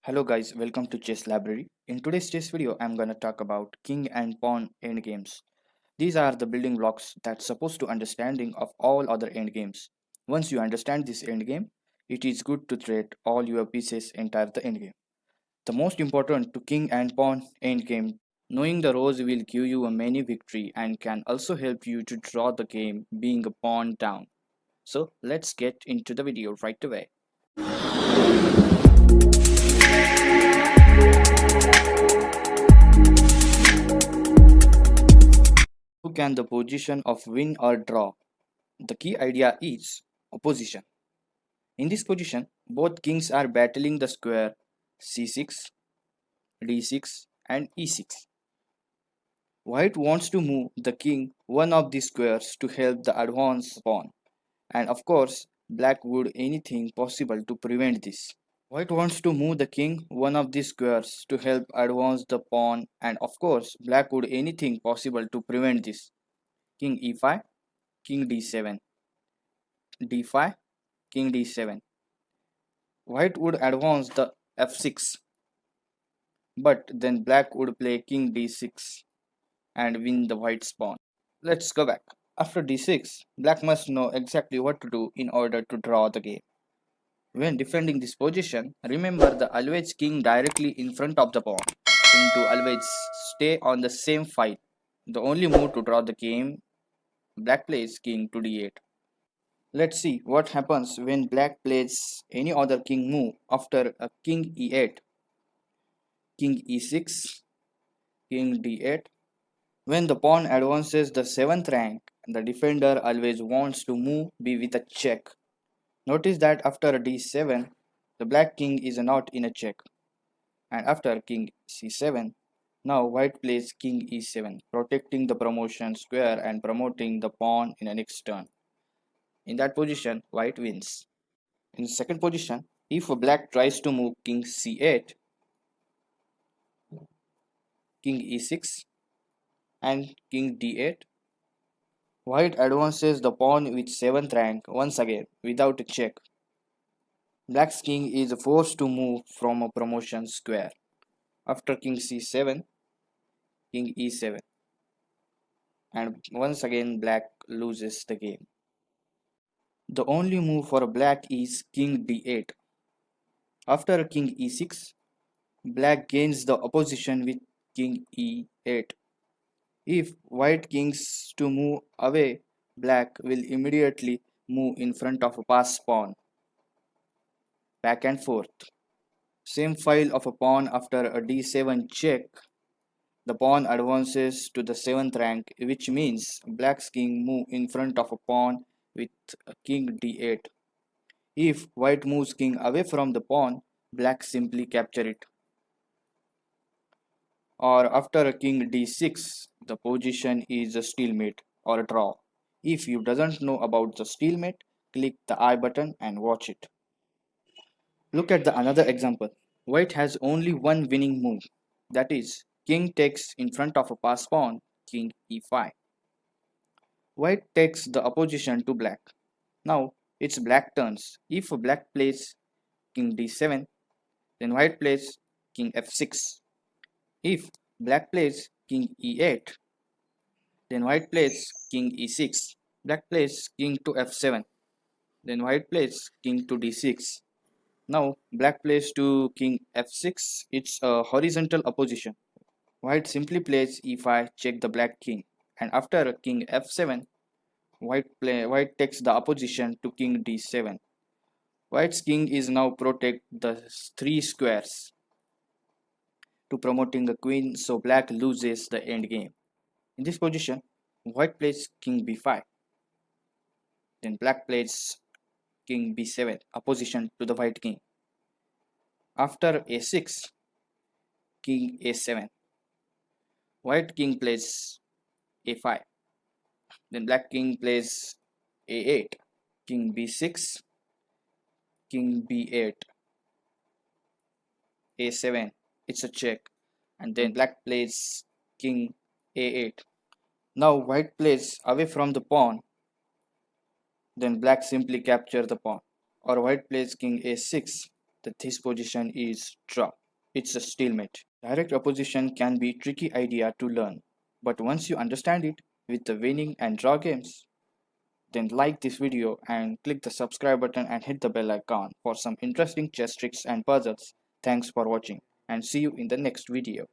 Hello guys, welcome to Chess Library. In today's chess video, I'm gonna talk about king and pawn endgames. These are the building blocks that's supposed to understanding of all other endgames. Once you understand this endgame, it is good to trade all your pieces entire the endgame. The most important to king and pawn endgame, knowing the rows will give you a many victory and can also help you to draw the game being a pawn down. So let's get into the video right away. Who can the position of win or draw? The key idea is opposition. In this position, both kings are battling the square c6, d6 and e6. White wants to move the king one of the squares to help the advance pawn, and of course black would anything possible to prevent this. White wants to move the king one of the squares to help advance the pawn, and of course black would anything possible to prevent this. King e5, king d7, d5, king d7. White would advance the f6, but then black would play king d6 and win the white's pawn. Let's go back. After d6, black must know exactly what to do in order to draw the game. When defending this position, remember the always king directly in front of the pawn. King to always stay on the same file. The only move to draw the game, black plays king to d8. Let's see what happens when black plays any other king move after a king e8, king e6, king d8. When the pawn advances the 7th rank, the defender always wants to move b with a check. Notice that after d7, the black king is not in a check. And after king c7, now white plays king e7, protecting the promotion square and promoting the pawn in the next turn. In that position, white wins. In the second position, if black tries to move king c8, king e6 and king d8, white advances the pawn with 7th rank once again without a check. Black's king is forced to move from a promotion square. After king c7, king e7, and once again black loses the game. The only move for black is king d8. After king e6, black gains the opposition with king e8. If white kings to move away, black will immediately move in front of a passed pawn. Back and forth. Same file of a pawn after a d7 check. The pawn advances to the 7th rank, which means black's king move in front of a pawn with king d8. If white moves king away from the pawn, black simply capture it. Or after a king d6, the position is a stalemate or a draw. If you doesn't know about the stalemate, click the I button and watch it. Look at the another example. White has only one winning move, that is, king takes in front of a passed pawn, king e5. White takes the opposition to black. Now it's black turns. If black plays king d7, then white plays king f6. If black plays king e8, then white plays king e6. Black plays king to f7. Then white plays king to d6. Now black plays to king f6. It's a horizontal opposition. White simply plays e5, check the black king. And after king f7, white takes the opposition to king d7. White's king is now protect the 3 squares to promoting the queen, so black loses the endgame. In this position, white plays king b5. Then black plays king b7, opposition to the white king. After a6, king a7. White king plays a5. Then black king plays a8, king b6, king b8, a7. It's a check. And then black plays king a8. Now white plays away from the pawn. Then black simply capture the pawn. Or white plays king a6. that this position is draw. It's a stalemate. Direct opposition can be tricky idea to learn, but once you understand it with the winning and draw games, then like this video and click the subscribe button and hit the bell icon for some interesting chess tricks and puzzles. Thanks for watching and see you in the next video.